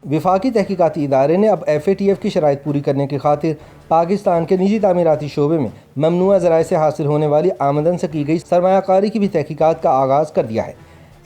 वफाकी तहकीकाती इदारे ने अब FATF की शराइत पूरी करने की खातिर पाकिस्तान के निजी तामीराती शोबे में ममनुआ ज़राए से हासिल होने वाली आमदन से की गई सरमायाकारी की भी तहकीकात का आगाज़ कर दिया है।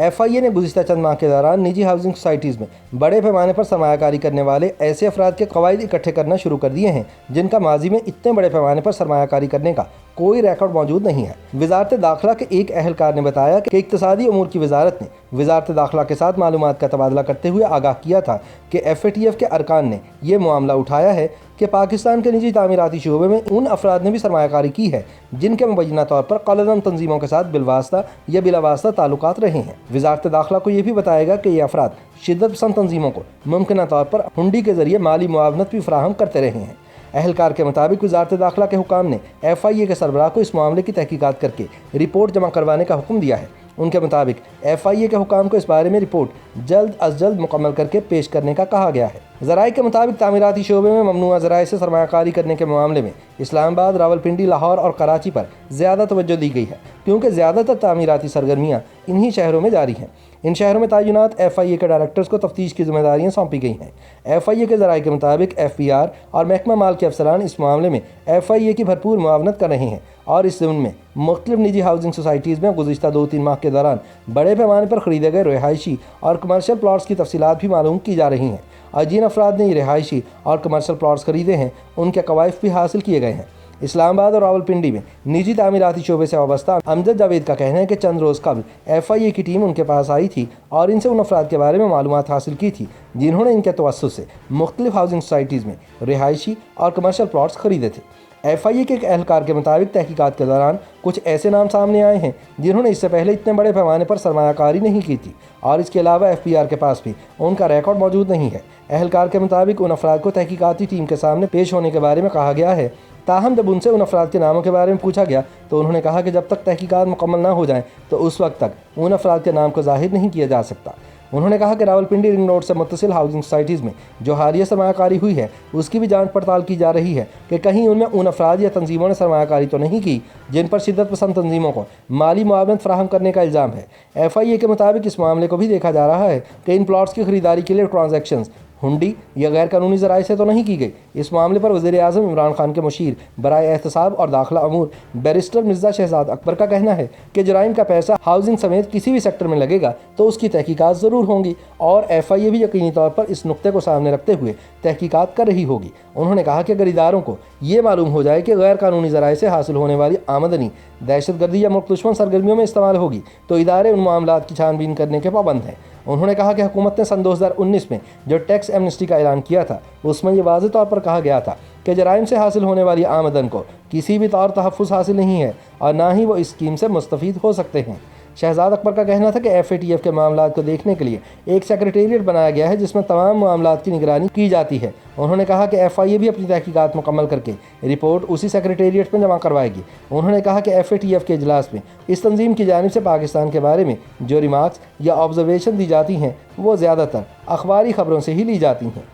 FIA ने गुज़िश्ता चंद माह के दौरान निजी हाउसिंग सोसाइटीज़ में बड़े पैमाने पर सरमायाकारी करने वाले ऐसे अफराद के कवायद इकट्ठे करना शुरू कर दिए हैं जिनका माजी में इतने बड़े पैमाने पर सरमायाकारी करने का कोई रिकॉर्ड मौजूद नहीं है। वजारत दाखिला के एक अहलकार ने बताया कि इक्तिसादी उमूर की वजारत ने वजारत दाखिला के साथ मालूमात का तबादला करते हुए आगाह किया था कि FATF के अरकान ने यह मामला उठाया है कि पाकिस्तान के निजी तामीराती शोबे में उन अफराद ने भी सरमायाकारी की है जिनके मुबैना तौर पर क़लदन तंजीमों के साथ बिलवास्ता या बिलावास्ता ताल्लुकात रहे हैं। वजारत दाखिला को यह भी बताएगा कि ये अफराद शिद्दत पसंद तंजीमों को मुमकिन तौर पर हुंडी के जरिए माली मुआवनत भी फराहम करते रहे हैं। अहलकार के मुताबिक वजारत दाखिला के हुकाम ने FIA के सरबराह को इस मामले की तहकीकात करके रिपोर्ट जमा करवाने का हुक्म दिया है। उनके मुताबिक FIA के हुकाम को इस बारे में रिपोर्ट जल्द अज जल्द मुकम्मल करके पेश करने का कहा गया है। ज़राए के मुताबिक तामीराती शोबे में ममनुआ ज़राए से सरमायाकारी करने के मामले में इस्लामाबाद, रावलपिंडी, लाहौर और कराची पर ज़्यादा तवज्जो दी गई है क्योंकि ज़्यादातर तामीराती सरगर्मियाँ इन्हीं शहरों में जारी हैं। इन शहरों में तैनात FIA के डायरेक्टर्स को तफ्तीश की जिम्मेदारियां सौंपी गई हैं। FIA के ज़राए के मुताबिक FBR और महकमा माल के अफसरान इस मामले में FIA की भरपूर मुआवनत कर रहे हैं और इस ज़िम्न में मुख्तलिफ निजी हाउसिंग सोसाइटीज़ में गुज़िश्ता 2-3 माह के दौरान बड़े पैमाने पर ख़रीदे गए रिहायशी और कमर्शियल प्लॉट्स की तफसीलात भी मालूम की जा रही हैं और जिन अफराद ने ये रिहायशी और कमर्शियल प्लॉट्स ख़रीदे हैं उनके कवायद भी हासिल किए गए हैं। इस्लामाबाद और रावलपिंडी में निजी तामीराती शोबे से वाबस्ता अमजद जावेद का कहना है कि चंद रोज़ कबल FIA की टीम उनके पास आई थी और इनसे उन अफराद के बारे में मालूमात हासिल की थी जिन्होंने इनके तवस्सुस से मुख्तलिफ हाउसिंग सोसाइटीज़ में रिहायशी और कमर्शियल प्लॉट्स ख़रीदे थे। FIA के एक अहलकार के मुताबिक तहकीकात के दौरान कुछ ऐसे नाम सामने आए हैं जिन्होंने इससे पहले इतने बड़े पैमाने पर सरमायाकारी नहीं की थी और इसके अलावा FBR के पास भी उनका रिकॉर्ड मौजूद नहीं है। अहलकार के मुताबिक उन अफराद को तहकीकाती टीम के सामने पेश होने के बारे में कहा गया है। ताहम जब उनसे उन अफराद के नामों के बारे में पूछा गया तो उन्होंने कहा कि जब तक तहकीकात मुकम्मल ना हो जाएं तो उस वक्त तक उन अफराद के नाम को ज़ाहिर नहीं किया जा सकता। उन्होंने कहा कि रावलपिंडी रिंग रोड से मुत्तसिल हाउसिंग सोसाइटीज़ में जो हालिया सरमायाकारी हुई है उसकी भी जांच पड़ताल की जा रही है कि कहीं उनमें उन अफराद या तंजीमों ने सरमायाकारी तो नहीं की जिन पर शिद्दत पसंद तंजीमों को माली मुआवनत फराहम करने का इल्ज़ाम है। FIA के मुताबिक इस मामले को भी देखा जा रहा है कि इन प्लॉट्स की खरीदारी के लिए ट्रांजैक्शंस हुंडी या गैर कानूनी ज़राए से तो नहीं की गई। इस मामले पर वज़ीर-ए-आज़म इमरान खान के मुशीर बराए एहतसाब और दाखिला अमूर बैरिस्टर मिर्ज़ा शहजाद अकबर का कहना है कि जराइम का पैसा हाउसिंग समेत किसी भी सेक्टर में लगेगा तो उसकी तहकीकात ज़रूर होंगी और FIA भी यकीनी तौर पर इस नुक्ते को सामने रखते हुए तहकीकात कर रही होगी। उन्होंने कहा कि अगर इदारों को ये मालूम हो जाए कि गैर कानूनी ज़राए से हासिल होने वाली आमदनी दहशतगर्दी या मुल्क दुश्मन सरगर्मियों में इस्तेमाल होगी तो इदारे उन मामलात की छानबीन करने के पाबंद हैं। उन्होंने कहा कि हुकूमत ने सन 2019 में जो टैक्स एमनेस्टी का ऐलान किया था उसमें यह वाज़ेह तौर पर कहा गया था कि जराइम से हासिल होने वाली आमदन को किसी भी तौर तहफ़्फ़ुज़ हासिल नहीं है और ना ही वो इस स्कीम से मुस्तफ़ीद हो सकते हैं। शहजाद अकबर का कहना था कि FATF के मामलात को देखने के लिए एक सेक्रेटेरिएट बनाया गया है जिसमें तमाम मामलात की निगरानी की जाती है। उन्होंने कहा कि FIA भी अपनी तहकीकात मुकम्मल करके रिपोर्ट उसी सेक्रेटेरिएट में जमा करवाएगी। उन्होंने कहा कि FATF के इजलास में इस तंजीम की जानिब से पाकिस्तान के बारे में जो रिमार्क्स या ऑब्जर्वेशन दी जाती हैं वो ज़्यादातर अखबारी ख़बरों से ही ली जाती हैं।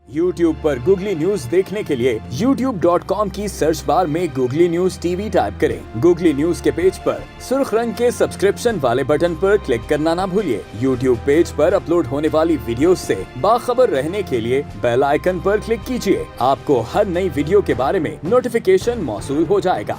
YouTube पर गूगली न्यूज देखने के लिए youtube.com की सर्च बार में गूगली न्यूज TV टाइप करें। गूगली न्यूज के पेज पर सुर्ख रंग के सब्सक्रिप्शन वाले बटन पर क्लिक करना ना भूलिए। YouTube पेज पर अपलोड होने वाली वीडियोस से बाखबर रहने के लिए बेल आइकन पर क्लिक कीजिए। आपको हर नई वीडियो के बारे में नोटिफिकेशन मौसूल हो जाएगा।